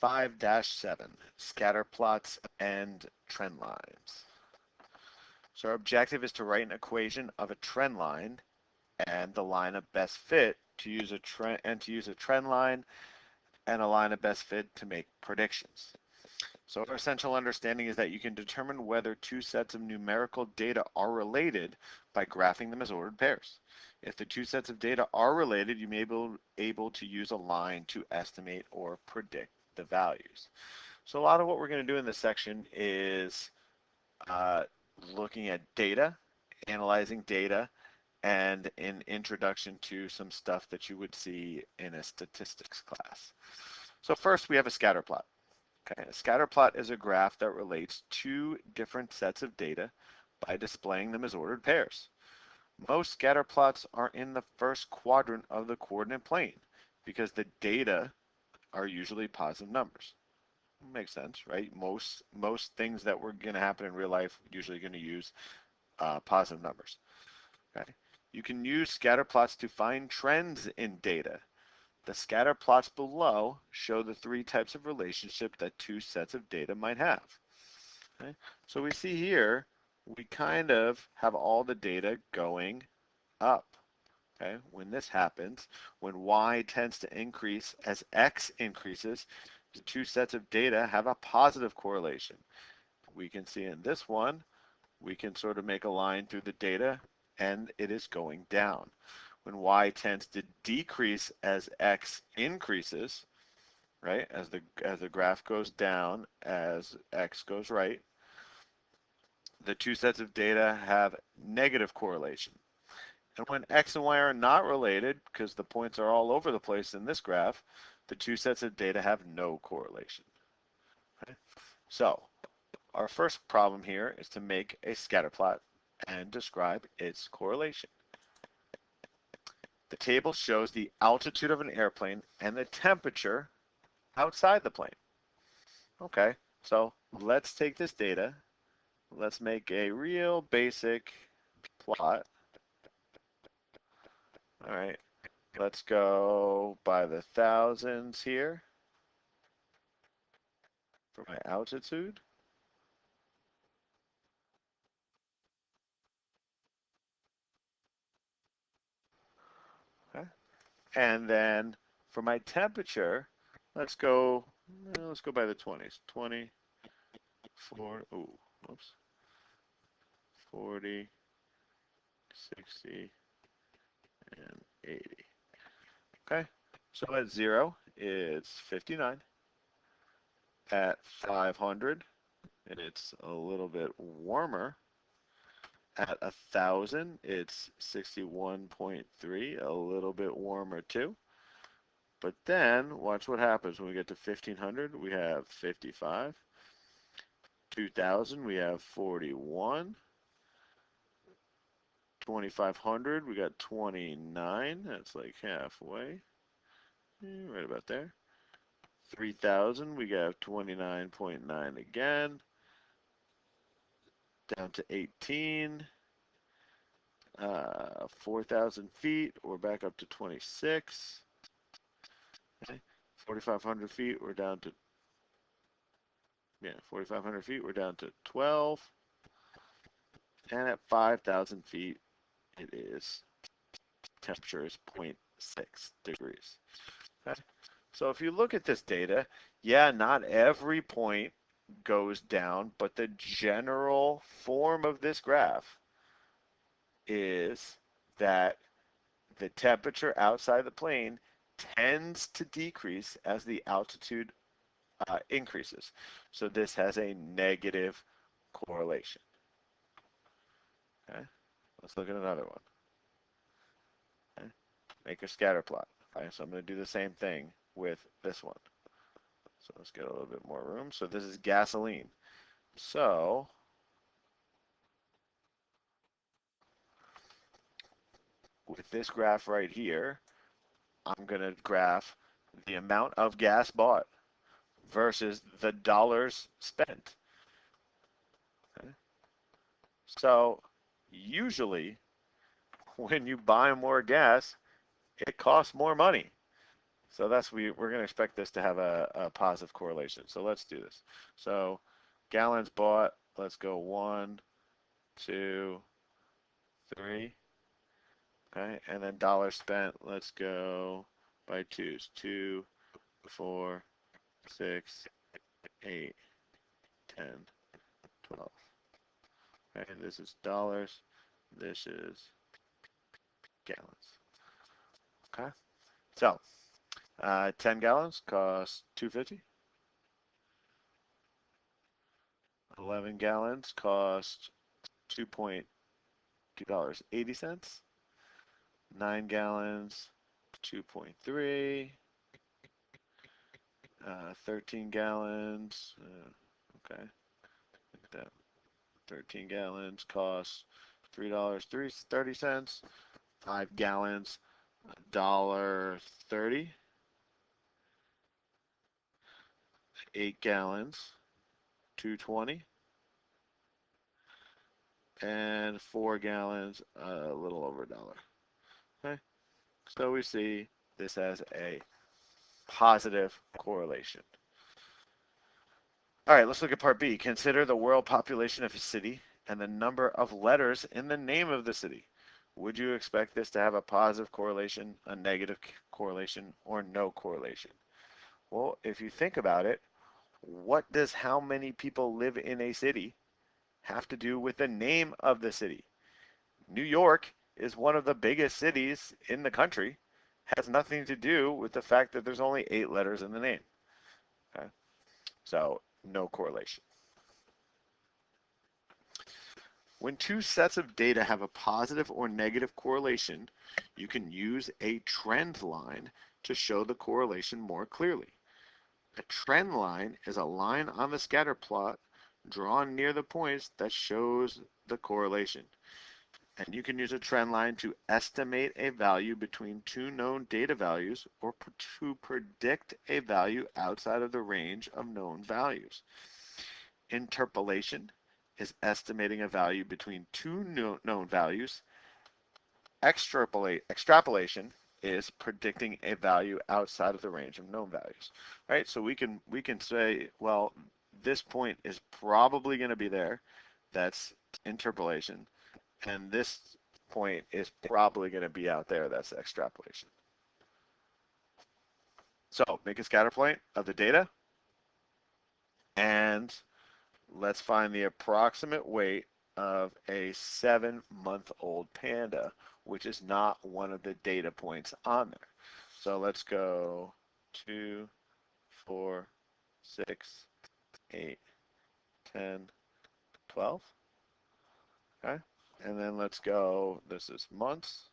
5-7, scatter plots and trend lines. So our objective is to write an equation of a trend line and the line of best fit to use a trend line and a line of best fit to make predictions. So our essential understanding is that you can determine whether two sets of numerical data are related by graphing them as ordered pairs. If the two sets of data are related, you may be able to use a line to estimate or predict the values. So a lot of what we're going to do in this section is looking at data, analyzing data, and an introduction to some stuff that you would see in a statistics class. So first we have a scatter plot. Okay, a scatter plot is a graph that relates two different sets of data by displaying them as ordered pairs. Most scatter plots are in the first quadrant of the coordinate plane because the data are usually positive numbers. Makes sense, right? Most things that were going to happen in real life usually going to use positive numbers. Okay, you can use scatter plots to find trends in data. The scatter plots below show the three types of relationship that two sets of data might have. Okay? So we see here, we kind of have all the data going up. Okay? When this happens, when y tends to increase as x increases, the two sets of data have a positive correlation. We can see in this one, we can sort of make a line through the data and it is going down. When y tends to decrease as x increases, right? As the graph goes down, as x goes right, the two sets of data have negative correlation. And when x and y are not related, because the points are all over the place in this graph, the two sets of data have no correlation. Okay? So our first problem here is to make a scatter plot and describe its correlation. The table shows the altitude of an airplane and the temperature outside the plane. Okay, so let's take this data. Let's make a real basic plot. All right, let's go by the thousands here for my altitude. Okay, and then for my temperature, let's go by the 20s. 20, 4, ooh, whoops, 40, 60, and 80. Okay, so at 0, it's 59. At 500, it's a little bit warmer. At 1,000, it's 61.3, a little bit warmer too. But then, watch what happens when we get to 1,500, we have 55. 2,000, we have 41. 2,500, we got 29. That's like halfway. Right about there. 3,000, we got 29.9 again. Down to 18. 4,000 feet, we're back up to 26. Okay. 4,500 feet, we're down to 4,500 feet, we're down to 12. And at 5,000 feet, it is temperature is 0.6 degrees. Okay. So if you look at this data, yeah, not every point goes down, but the general form of this graph is that the temperature outside the plane tends to decrease as the altitude increases. So this has a negative correlation. Okay, let's look at another one. Okay. Make a scatter plot. Okay, so I'm going to do the same thing with this one. So let's get a little bit more room. So this is gasoline. So with this graph right here, I'm going to graph the amount of gas bought versus the dollars spent. Okay. So usually when you buy more gas, it costs more money. So we're going to expect this to have a positive correlation. So let's do this. So gallons bought, let's go 1, 2, 3. Okay, and then dollars spent, let's go by twos. 2, 4, 6, 8, 10, 12. Okay, this is dollars. This is gallons. Okay, so 10 gallons cost $2.50. 11 gallons cost $2.80. 9 gallons, 2.3. 13 gallons. Okay, that 13 gallons costs $3.30. 5 gallons, $1.30. 8 gallons, $2.20. And 4 gallons, a little over $1. Okay, so we see this has a positive correlation. All right, let's look at part B. Consider the world population of a city and the number of letters in the name of the city. Would you expect this to have a positive correlation, a negative correlation, or no correlation? Well, if you think about it, what does how many people live in a city have to do with the name of the city? New York is one of the biggest cities in the country. Has nothing to do with the fact that there's only 8 letters in the name. Okay, so no correlation. When two sets of data have a positive or negative correlation, you can use a trend line to show the correlation more clearly. A trend line is a line on the scatter plot drawn near the points that shows the correlation. And you can use a trend line to estimate a value between two known data values or to predict a value outside of the range of known values. Interpolation is estimating a value between two known values. Extrapolation is predicting a value outside of the range of known values. Right? So we can say, well, this point is probably going to be there. That's interpolation. And this point is probably going to be out there. That's extrapolation. So make a scatter point of the data, and let's find the approximate weight of a 7-month-old panda, which is not one of the data points on there. So let's go 2, 4, 6, 8, 10, 12. Okay, and then let's go, this is months.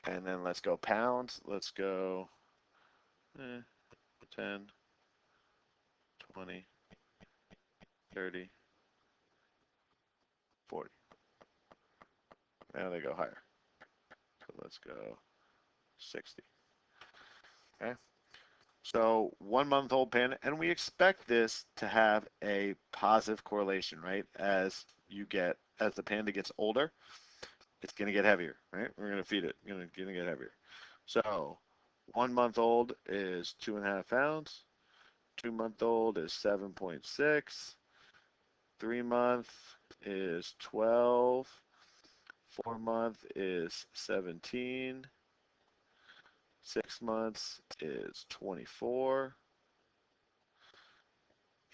And then let's go pounds. Let's go 10, 20, 30, 40. Now they go higher. So let's go 60. Okay. So 1-month-old panda, and we expect this to have a positive correlation, right? As the panda gets older, it's going to get heavier, right? We're going to feed it. It's going to get heavier. So 1-month-old is 2.5 pounds. 2-month-old is 7.6. 3-month is 12. 4-month is 17. 6 months is 24.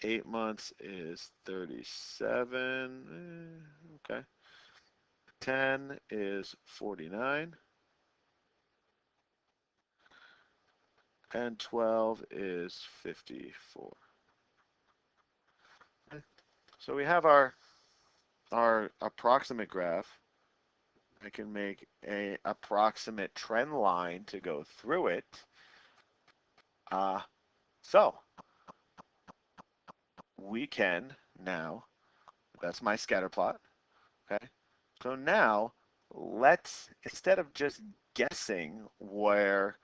8 months is 37. Okay. 10 is 49. And 12 is 54. Okay. So we have our approximate graph. I can make a approximate trend line to go through it. So we can now, that's my scatter plot. Okay. So now let's, instead of just guessing where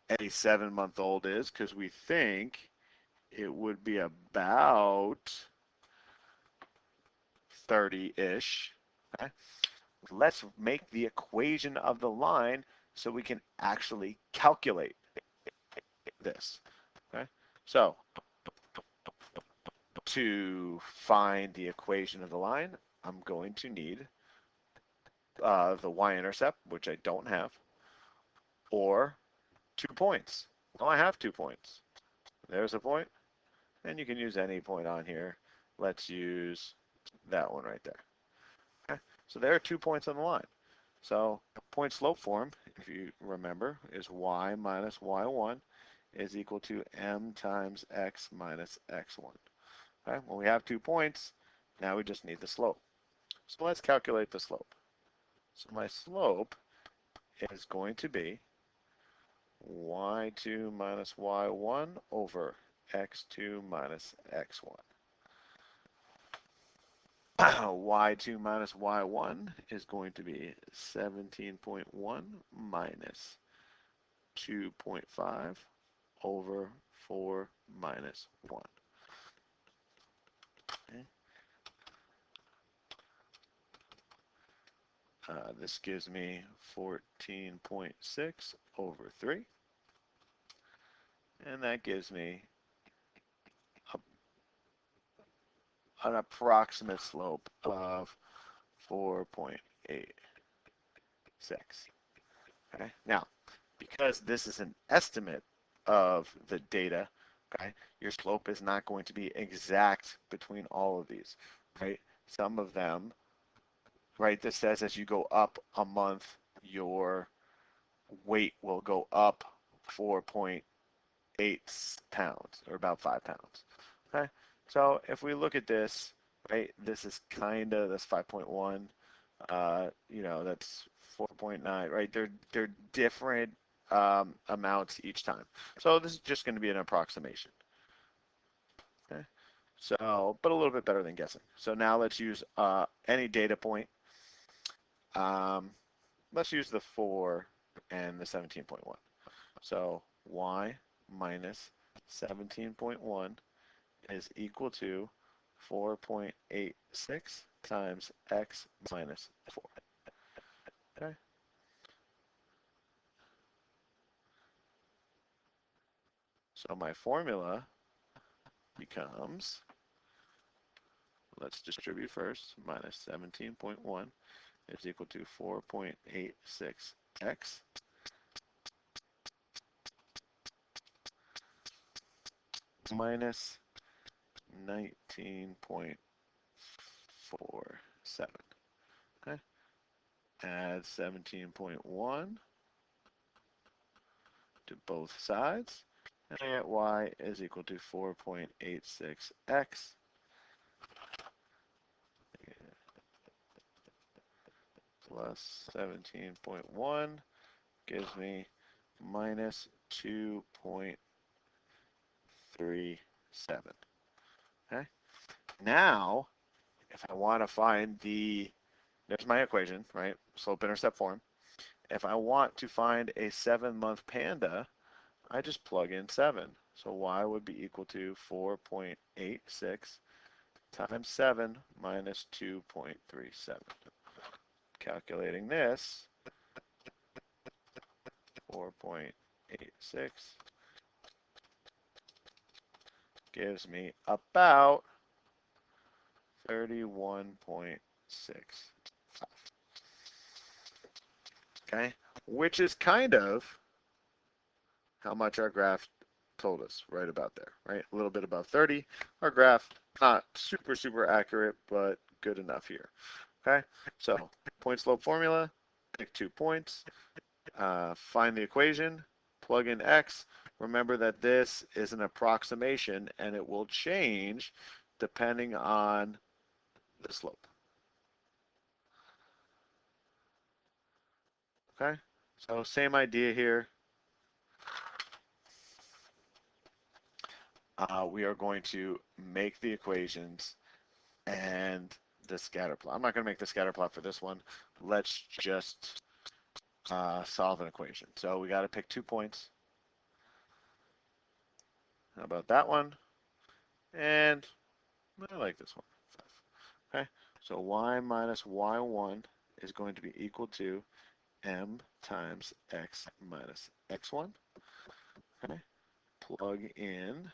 a 7-month-old is, because we think it would be about 30-ish. Okay? Let's make the equation of the line so we can actually calculate this. Okay, so to find the equation of the line, I'm going to need the y-intercept, which I don't have, or 2 points. Well, I have 2 points. There's a point, and you can use any point on here. Let's use that one right there. Okay, so there are 2 points on the line. So point slope form, if you remember, is y minus y1 is equal to m times x minus x1. Okay, when we have 2 points, now we just need the slope. So let's calculate the slope. So my slope is going to be y2 minus y1 over x2 minus x1. y2 minus y1 is going to be 17.1 minus 2.5 over 4 minus 1. Okay. This gives me 14.6 over 3. And that gives me an approximate slope of 4.86. Okay. Now, because this is an estimate of the data, okay, your slope is not going to be exact between all of these, right? Some of them, right, this says as you go up a month, your weight will go up 4.8 pounds, or about 5 pounds. Okay, so if we look at this, right, this is kind of, that's 5.1, you know, that's 4.9, right? They're different amounts each time. So this is just going to be an approximation. Okay, so, but a little bit better than guessing. So now let's use any data point. Let's use the 4 and the 17.1. So y minus 17.1 is equal to 4.86 times x minus 4. Okay. So my formula becomes, let's distribute first, minus 17.1 is equal to 4.86x minus 19.47. Okay. Add 17.1 to both sides. And I get y is equal to 4.86x plus 17.1 gives me minus 2.37. Okay. Now, if I want to find there's my equation, right? Slope-intercept form. If I want to find a 7-month panda, I just plug in 7. So y would be equal to 4.86 times 7 minus 2.37. Calculating this, 4.86 gives me about 31.65. Okay, which is kind of how much our graph told us, right about there, right? A little bit above 30. Our graph, not super accurate, but good enough here. Okay, so point slope formula, pick 2 points, find the equation, plug in x. Remember that this is an approximation and it will change depending on the slope. Okay, so same idea here. We are going to make the equations and the scatter plot. I'm not going to make the scatter plot for this one. Let's just solve an equation. So we got to pick 2 points. How about that one? And I like this one. 5. Okay, so y minus y1 is going to be equal to m times x minus x1. Okay, plug in,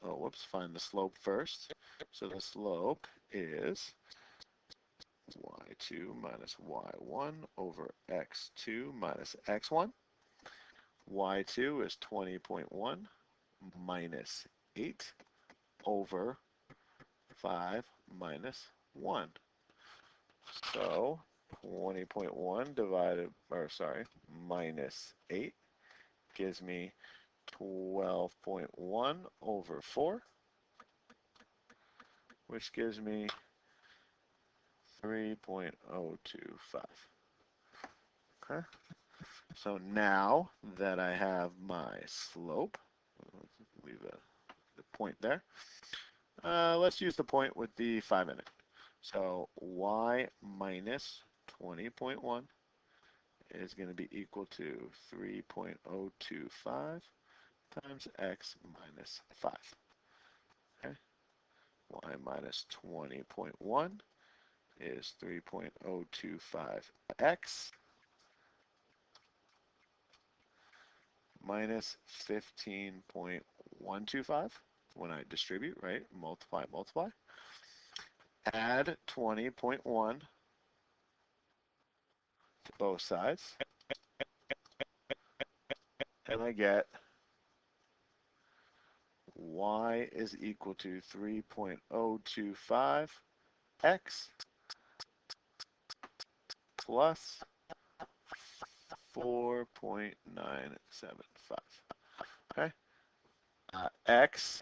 oh, whoops, find the slope first. So the slope is y2 minus y1 over x2 minus x1. y2 is 20.1 minus 8 over 5 minus 1. So 20.1 divided, or sorry, minus 8 gives me 12.1 over 4, which gives me 3.025. Okay, so now that I have my slope, leave the point there. Let's use the point with the 5 in it. So y minus 20.1 is going to be equal to 3.025 times x minus 5. Okay, y minus 20.1 is 3.025x minus 15.125. When I distribute, right, multiply, multiply. Add 20.1 to both sides, and I get y is equal to 3.025x plus 4.975. Okay, x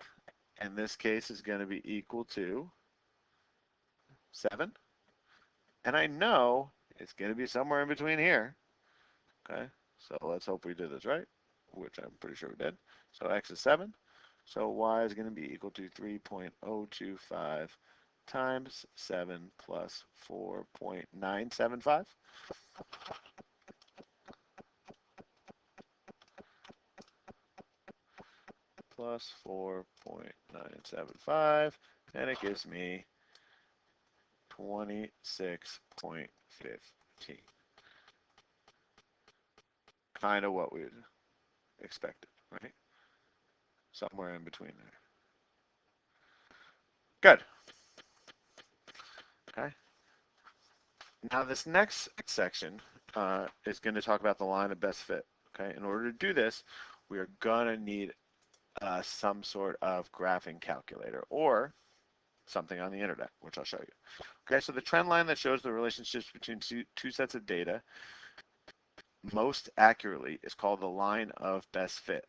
in this case is going to be equal to 7, and I know it's going to be somewhere in between here. Okay, so let's hope we did this right, which I'm pretty sure we did. So x is 7, so y is going to be equal to 3.025 times 7 plus 4.975. Plus 4.975, and it gives me 26.15. Kind of what we expected, right? Somewhere in between there. Good. Okay. Now this next section is going to talk about the line of best fit. Okay. In order to do this, we are going to need some sort of graphing calculator or something on the internet, which I'll show you. Okay, so the trend line that shows the relationships between two sets of data most accurately is called the line of best fit.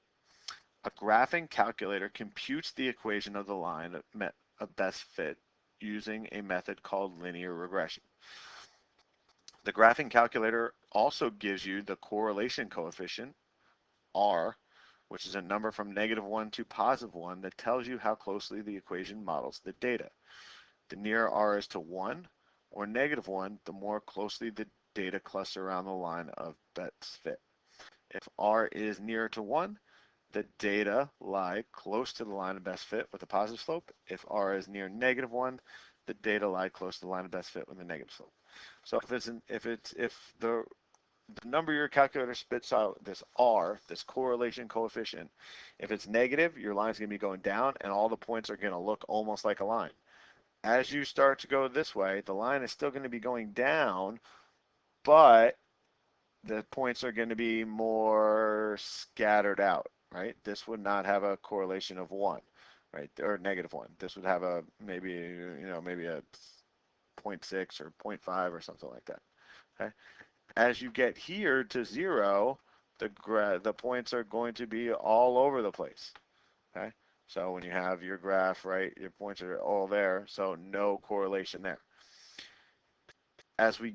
A graphing calculator computes the equation of the line of best fit using a method called linear regression. The graphing calculator also gives you the correlation coefficient, R, which is a number from -1 to +1 that tells you how closely the equation models the data. The nearer R is to 1 or -1, the more closely the data cluster around the line of best fit. If R is nearer to 1, the data lie close to the line of best fit with a positive slope. If R is near -1, the data lie close to the line of best fit with a negative slope. So if the number your calculator spits out, this R, this correlation coefficient, if it's negative, your line's going to be going down and all the points are going to look almost like a line. As you start to go this way, the line is still going to be going down, but the points are going to be more scattered out, right? This would not have a correlation of 1, right, or -1. This would have a maybe a 0.6 or 0.5 or something like that. Okay. As you get here to 0, the points are going to be all over the place. Okay. So when you have your graph, right, your points are all there, so no correlation there. As we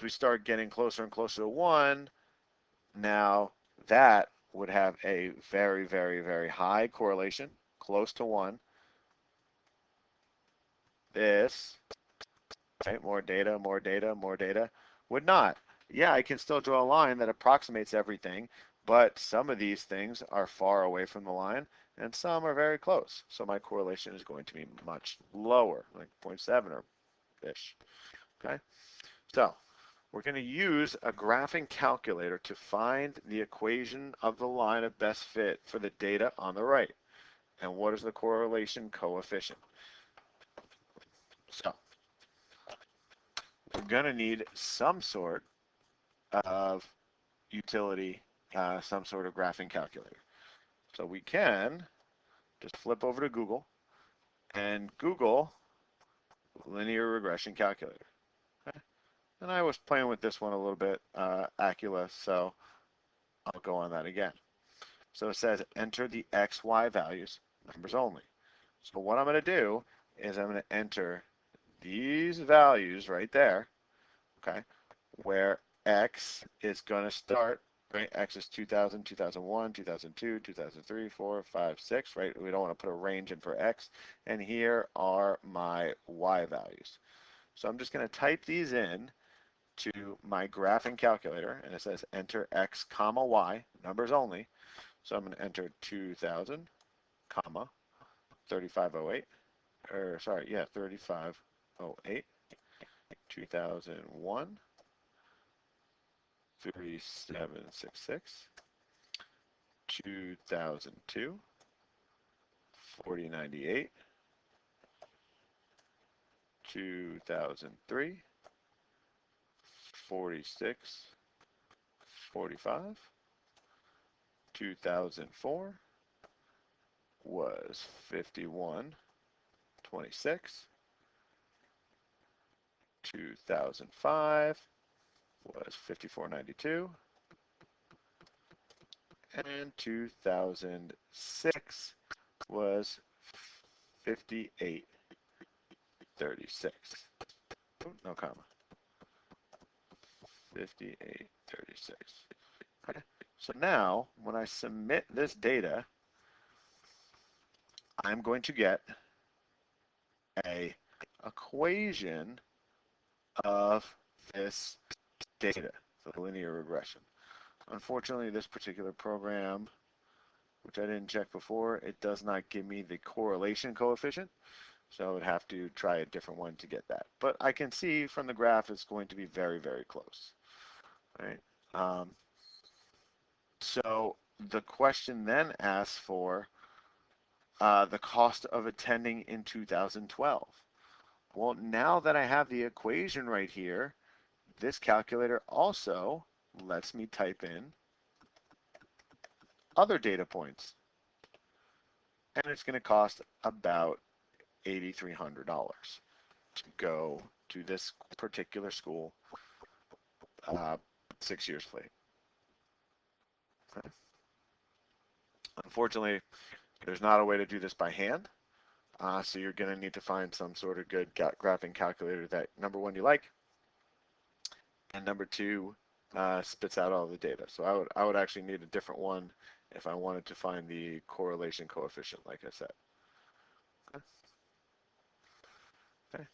start getting closer and closer to 1, now that would have a very, very, very high correlation, close to 1. This, right, more data, more data, more data, would not. Yeah, I can still draw a line that approximates everything, but some of these things are far away from the line, and some are very close. So my correlation is going to be much lower, like 0.7 or ish. Okay, so we're going to use a graphing calculator to find the equation of the line of best fit for the data on the right. And what is the correlation coefficient? So we're going to need some sort of utility, some sort of graphing calculator. So we can just flip over to Google and Google linear regression calculator. Okay? And I was playing with this one a little bit, Acula, so I'll go on that again. So it says enter the x, y values, numbers only. So what I'm going to do is I'm going to enter these values right there, okay, where x is going to start, right? X is 2000, 2001, 2002, 2003, 4, 5, 6, right? We don't want to put a range in for x. And here are my y values. So I'm just going to type these in to my graphing calculator, and it says enter x comma y, numbers only. So I'm going to enter 2000, comma, 3508, or sorry, yeah, 3508, 2001, 3766, 2002, 4098, 2003, 46, 45, 2004 was 51, 26, 2005 was 5492, and 2006 was 5836. No comma. 5836. Okay. So now, when I submit this data, I'm going to get a equation of this data, the linear regression. Unfortunately, this particular program, which I didn't check before, it does not give me the correlation coefficient, so I would have to try a different one to get that. But I can see from the graph it's going to be very, very close. Right? So the question then asks for the cost of attending in 2012. Well, now that I have the equation right here, this calculator also lets me type in other data points. And it's going to cost about $8,300 to go to this particular school 6 years late. Okay. Unfortunately, there's not a way to do this by hand. So you're going to need to find some sort of good graphing calculator that, number one, you like, and number two, spits out all the data. So I would actually need a different one if I wanted to find the correlation coefficient, like I said. Okay.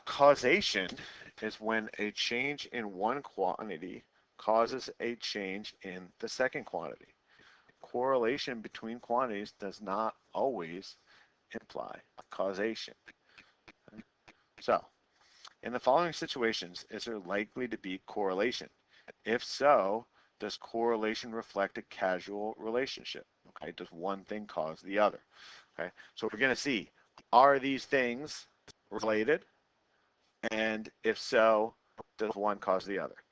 Causation is when a change in one quantity causes a change in the second quantity. Correlation between quantities does not always imply causation. Okay. So, in the following situations, is there likely to be correlation? If so, does correlation reflect a causal relationship? Okay, does one thing cause the other? Okay, so we're going to see, are these things related? And if so, does one cause the other?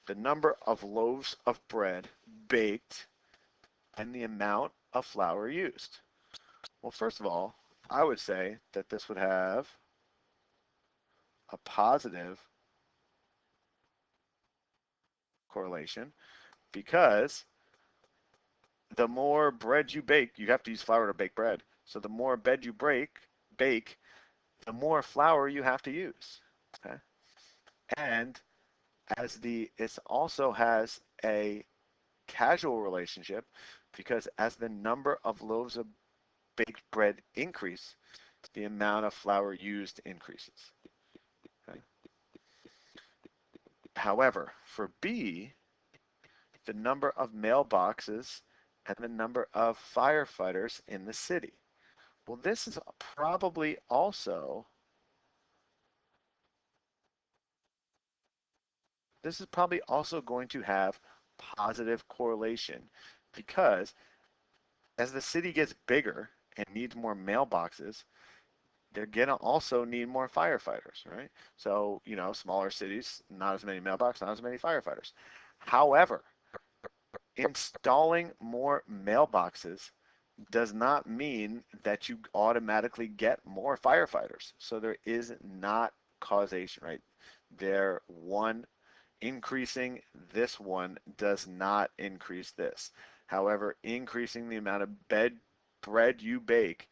The number of loaves of bread baked and the amount of flour used. Well, first of all, I would say that this would have a positive correlation because the more bread you bake, you have to use flour to bake bread. So the more bread you bake, the more flour you have to use. Okay? And it also has a causal relationship because as the number of loaves of baked bread increase, the amount of flour used increases. Okay? However, for B, the number of mailboxes and the number of firefighters in the city. Well, this is probably also this is probably also going to have positive correlation because as the city gets bigger and needs more mailboxes, they're gonna also need more firefighters, right? So, smaller cities, not as many mailboxes, not as many firefighters. However, installing more mailboxes does not mean that you automatically get more firefighters. So there is not causation, right? There one increasing this one does not increase this. However, increasing the amount of bread you bake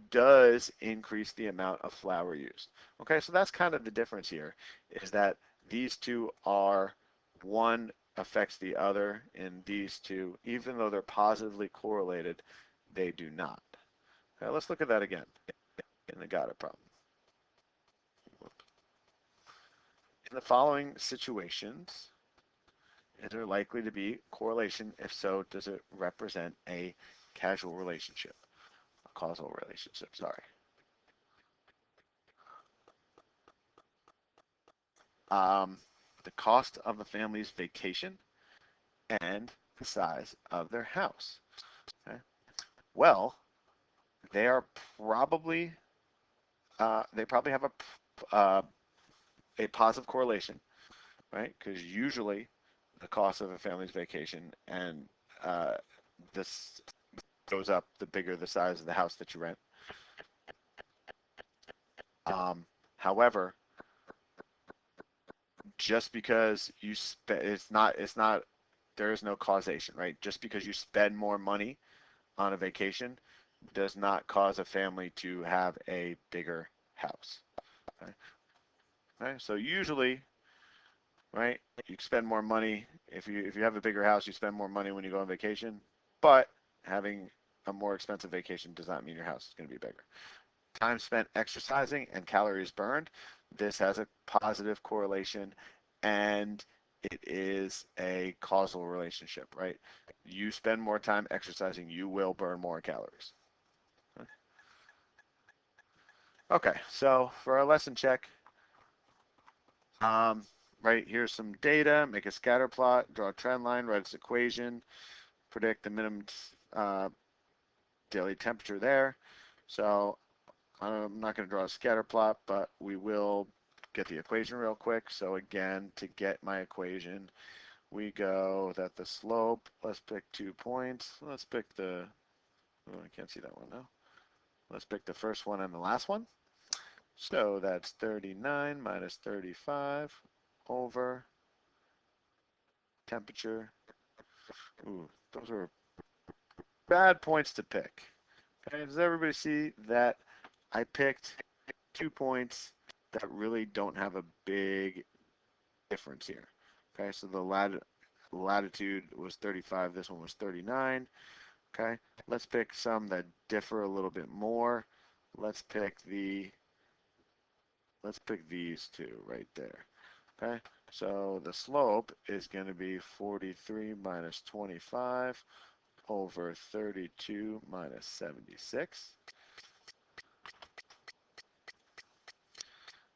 does increase the amount of flour used. Okay, so that's kind of the difference here, is that these two are, one affects the other, and these two, even though they're positively correlated, they do not. Okay, let's look at that again in the got it problem. In the following situations, is there likely to be correlation? If so, does it represent a causal relationship? A causal relationship, sorry. The cost of the family's vacation and the size of their house. Okay. Well, they are probably they probably have a positive correlation, right? Because usually the cost of a family's vacation and uh, this goes up the bigger the size of the house that you rent. However, just because you spend, it's not there is no causation, right? Just because you spend more money on a vacation does not cause a family to have a bigger house. Okay? Right? So usually, right, you spend more money if you have a bigger house, you spend more money when you go on vacation. But having a more expensive vacation does not mean your house is going to be bigger. Time spent exercising and calories burned. This has a positive correlation, and it is a causal relationship, right? You spend more time exercising, you will burn more calories. Okay, so for our lesson check, um, right, here's some data. Make a scatter plot, draw a trend line, write its equation, predict the minimum daily temperature there. So I'm not going to draw a scatter plot, but we will get the equation real quick. So again, to get my equation, we go that the slope, let's pick 2 points. Let's pick oh, I can't see that one now. Let's pick the first one and the last one. So that's 39 minus 35 over temperature. Ooh, those are bad points to pick. Okay, does everybody see that I picked 2 points that really don't have a big difference here? Okay, so the latitude was 35, this one was 39. Okay, let's pick some that differ a little bit more. Let's pick these two right there. Okay, so the slope is going to be 43 minus 25 over 32 minus 76.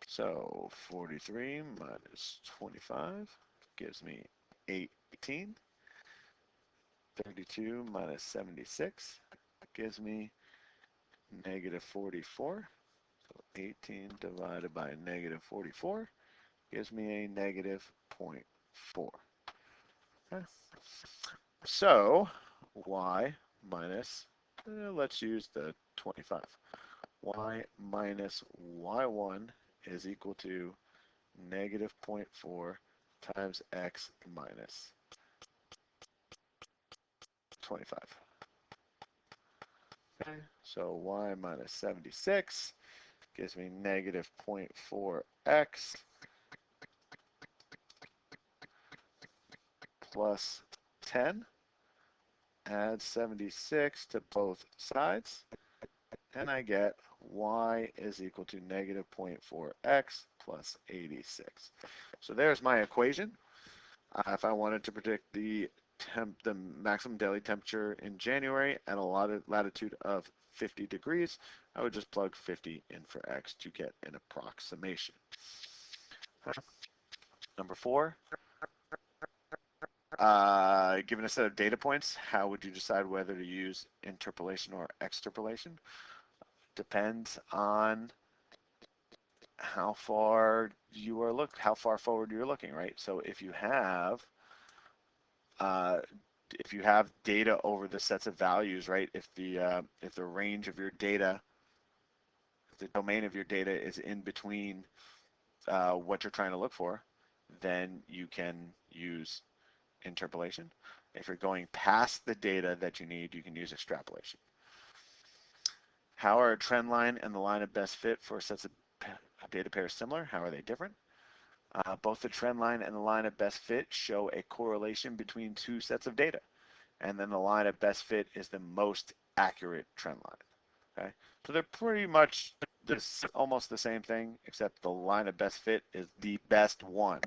So 43 minus 25 gives me 18. 32 minus 76 gives me negative 44. So 18 divided by negative 44 gives me a negative 0.4. Okay. So y minus, let's use the 25. Y minus y1 is equal to negative 0.4 times x minus 25. Okay, so y minus 76 gives me negative 0.4x plus 10. Add 76 to both sides, and I get y is equal to negative 0.4x plus 86. So there's my equation. If I wanted to predict the maximum daily temperature in January at a latitude of 50 degrees, I would just plug 50 in for x to get an approximation. Number 4, Given a set of data points, how would you decide whether to use interpolation or extrapolation? Depends on how far how far forward you're looking, right? So uh, if you have data over the sets of values, right? If the range of your data, if the domain of your data is in between what you're trying to look for, then you can use interpolation. If you're going past the data that you need, you can use extrapolation. How are a trend line and the line of best fit for sets of data pairs similar? How are they different? Both the trend line and the line of best fit show a correlation between two sets of data. And then the line of best fit is the most accurate trend line. Okay, so they're pretty much almost the same thing, except the line of best fit is the best one.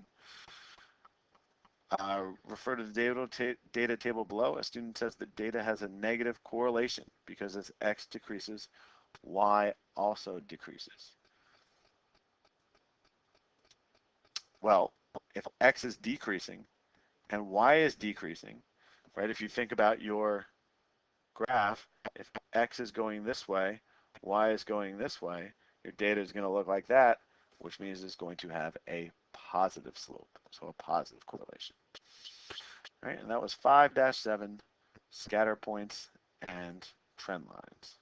Refer to the data table below. A student says that data has a negative correlation because as x decreases, y also decreases. Well, if x is decreasing and y is decreasing, right? If you think about your graph, if x is going this way, y is going this way, your data is going to look like that, which means it's going to have a positive slope, so a positive correlation. Right, and that was 5-7, scatter points and trend lines.